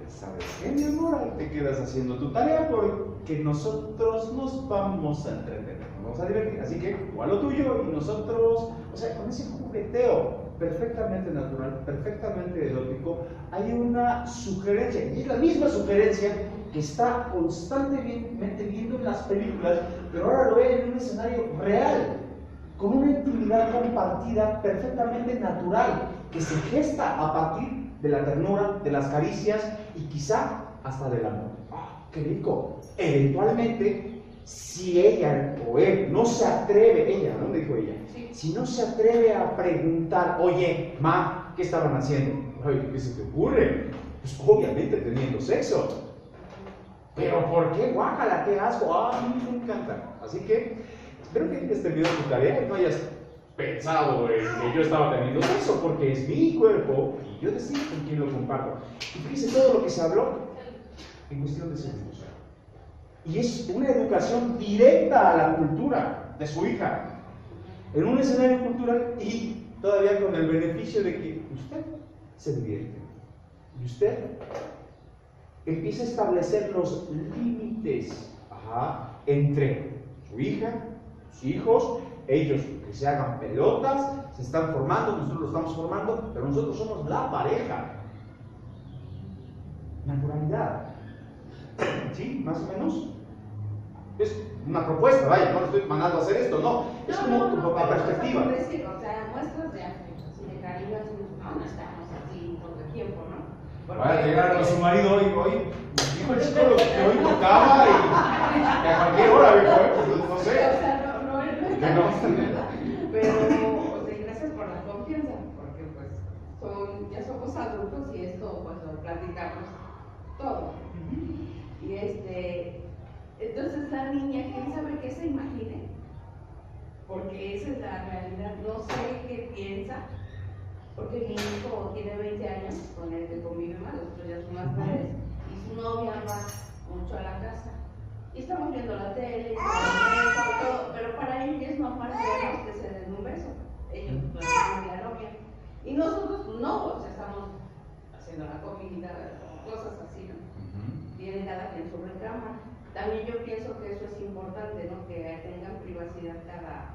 ¿Sabes qué, mi amor? Ahí te quedas haciendo tu tarea porque nosotros nos vamos a entretener, nos vamos a divertir. Así que tú a lo tuyo y nosotros, o sea, con ese jugueteo perfectamente natural, perfectamente erótico, hay una sugerencia, y es la misma sugerencia que está constantemente viendo en las películas, pero ahora lo ve en un escenario real, con una intimidad compartida perfectamente natural, que se gesta a partir de la ternura, de las caricias y quizá hasta del amor. ¡Qué rico! Eventualmente, si ella o él no se atreve, ella, ¿no? Dijo ella, si no se atreve a preguntar, oye, ma, ¿qué estaban haciendo? Oye, ¿qué se te ocurre? Pues obviamente teniendo sexo. ¿Pero por qué? Guácala, qué asco. A mí me encanta. Así que espero que hayas terminado tu tarea y no hayas pensado en que yo estaba teniendo sexo, porque es mi cuerpo y yo decido con quién lo comparto. Y fíjense todo lo que se habló en cuestión de segundos. Y es una educación directa a la cultura de su hija, en un escenario cultural y todavía con el beneficio de que usted se divierte y usted empieza a establecer los límites entre su hija, sus hijos, ellos que se hagan pelotas, se están formando, nosotros lo estamos formando, pero nosotros somos la pareja. Naturalidad. ¿Sí? Más o menos. Es una propuesta, vaya, no le estoy mandando a hacer esto, no. Es como tu papá perspectiva. O sea, muestras de afecto, así de cariño, así, no estamos así todo el tiempo, ¿no? Vaya a llegar a su marido hoy, dijo el psicólogo que hoy tocaba y que a cualquier hora, pues, no sé. O sea, no es pero, o sea, gracias por la confianza, porque pues ya somos adultos y esto pues lo platicamos todo. Y entonces la niña, ¿quién sabe qué se imagine? Porque esa es la realidad, no sé qué piensa, porque mi hijo tiene 20 años, con el que convive más, nosotros ya somos más grandes, y su novia va mucho a la casa. Y estamos viendo la tele, y todo, pero para ella es normal que se den un beso. Ellos platican de la novia. Y nosotros no, o sea, estamos haciendo la comida, cosas así, ¿no? Tienen cada quien su recámara. También yo pienso que eso es importante, ¿no? Que tengan privacidad cada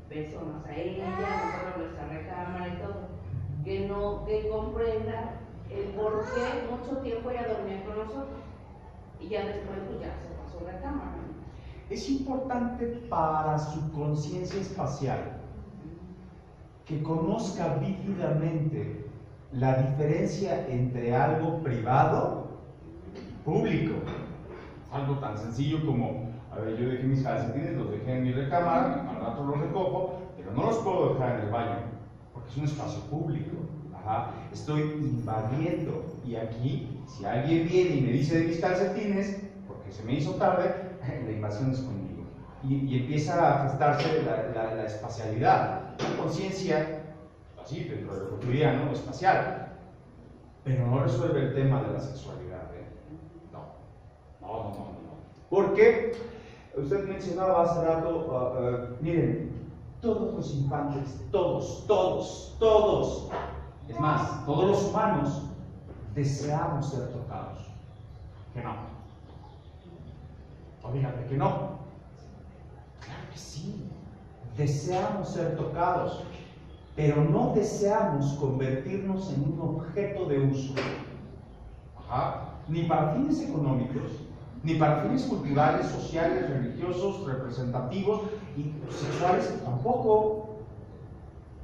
persona, o sea, ella, nosotros nuestra recámara y todo. Que comprenda el por qué mucho tiempo ella dormía con nosotros. Y ya después pues ya se pasó la cámara. Es importante para su conciencia espacial que conozca vívidamente la diferencia entre algo privado y público. Algo tan sencillo como, a ver, yo dejé mis calcetines, los dejé en mi recámara, al rato los recojo, pero no los puedo dejar en el baño, porque es un espacio público. Estoy invadiendo, y aquí, si alguien viene y me dice de mis calcetines, porque se me hizo tarde, la invasión es conmigo. Y empieza a gestarse la espacialidad, la conciencia, así, dentro de lo cotidiano, espacial, pero no resuelve el tema de la sexualidad. No. Porque usted mencionaba hace rato, miren, todos los infantes, todos, es más, todos los humanos deseamos ser tocados. Que no. O dígate que no. Claro que sí. Deseamos ser tocados, pero no deseamos convertirnos en un objeto de uso. Ni para fines económicos, ni para fines culturales, sociales, religiosos, representativos y sexuales tampoco.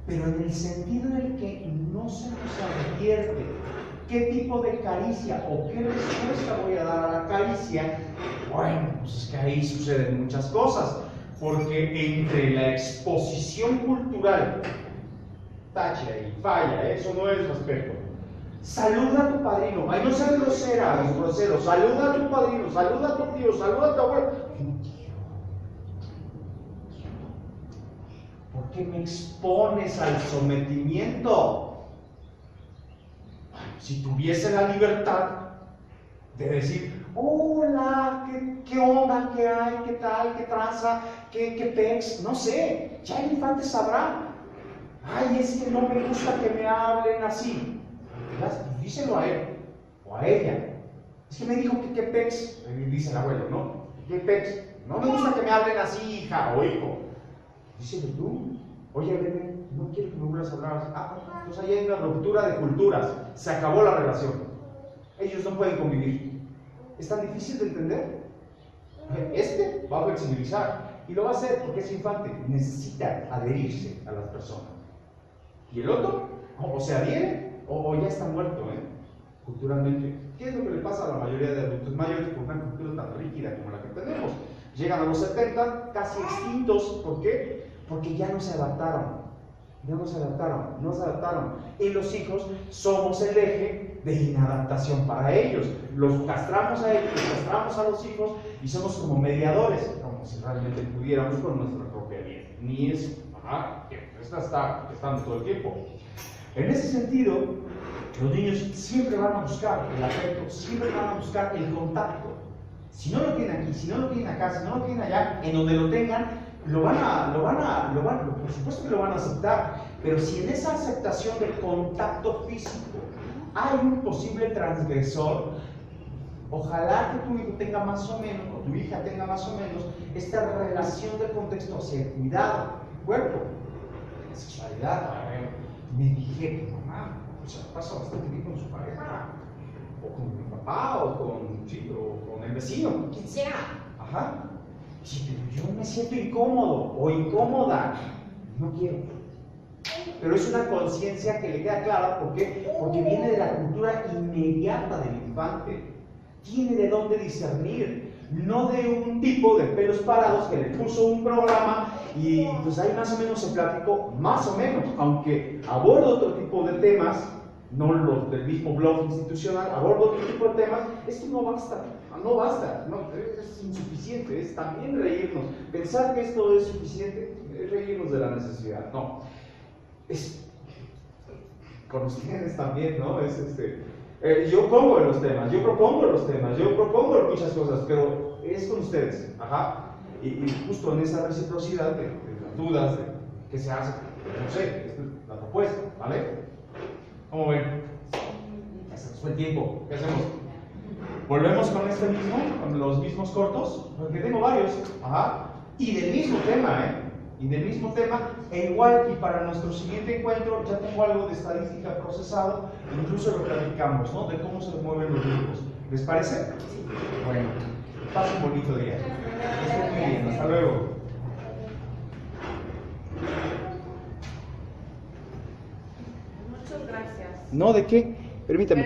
Pero en el sentido en el que no se nos advierte qué tipo de caricia o qué respuesta voy a dar a la caricia, bueno, pues es que ahí suceden muchas cosas, porque entre la exposición cultural tache ahí, falla, eso no es respeto. Saluda a tu padrino, ay, no seas grosera, es grosero, saluda a tu padrino, saluda a tu tío, saluda a tu abuelo. No quiero. ¿Por qué me expones al sometimiento? Si tuviese la libertad de decir, hola, ¿qué onda? ¿Qué hay? ¿Qué tal? ¿Qué tranza? ¿Qué pex? No sé, ya el infante sabrá. Ay, es que no me gusta que me hablen así. Díselo a él o a ella. Es que me dijo que qué pex, dice el abuelo, ¿no? ¿Qué pex? No me gusta que me hablen así, hija o hijo. Díselo tú. Oye, bebé, no quiero que me vuelvas a hablar así. Ah, pues ahí hay una ruptura de culturas. Se acabó la relación. Ellos no pueden convivir. ¿Es tan difícil de entender? Este va a flexibilizar y lo va a hacer porque es infante. Necesita adherirse a las personas. Y el otro, o se adhiere o ya está muerto, culturalmente. ¿Qué es lo que le pasa a la mayoría de adultos mayores por una cultura tan rígida como la que tenemos? Llegan a los 70 casi extintos. ¿Por qué? Porque ya no se adaptaron. No se adaptaron. Y los hijos somos el eje de inadaptación para ellos. Los castramos a ellos, los castramos a los hijos y somos como mediadores, como si realmente pudiéramos con nuestra propia vida. Ni es, esta está estando todo el tiempo. En ese sentido, los niños siempre van a buscar el afecto, siempre van a buscar el contacto. Si no lo tienen aquí, si no lo tienen acá, si no lo tienen allá, en donde lo tengan, por supuesto que lo van a aceptar, pero si en esa aceptación del contacto físico hay un posible transgresor, ojalá que tu hijo tenga más o menos, o tu hija tenga más o menos, esta relación del contexto hacia el cuidado del cuerpo, la sexualidad. Me dije que mamá, pasa bastante bien con su pareja, o con mi papá, o con el vecino, quien sea. Sí, pero yo me siento incómodo o incómoda, no quiero. Pero es una conciencia que le queda clara, ¿por qué? Porque viene de la cultura inmediata del infante. Tiene de dónde discernir, no de un tipo de pelos parados que le puso un programa y pues ahí más o menos se platicó, más o menos, aunque aborda otro tipo de temas, no los del mismo blog institucional, aborda otro tipo de temas. Esto no basta, es insuficiente, es también reírnos. Pensar que esto es suficiente es reírnos de la necesidad, no. Es con ustedes también, ¿no? Yo pongo los temas, yo propongo los temas, yo propongo muchas cosas, pero es con ustedes, y justo en esa reciprocidad de las dudas, de qué se hace, no sé, esta es la propuesta, ¿vale? ¿Cómo ven? Ya se nos fue el tiempo, ¿qué hacemos? ¿Volvemos con con los mismos cortos? Porque tengo varios, y del mismo tema, e igual, y para nuestro siguiente encuentro ya tengo algo de estadística procesado, incluso lo platicamos, ¿no? De cómo se mueven los grupos. ¿Les parece? Sí. Bueno, pasen un bonito día. Que estén muy bien, hasta luego. Muchas gracias. No, ¿de qué? Permítame.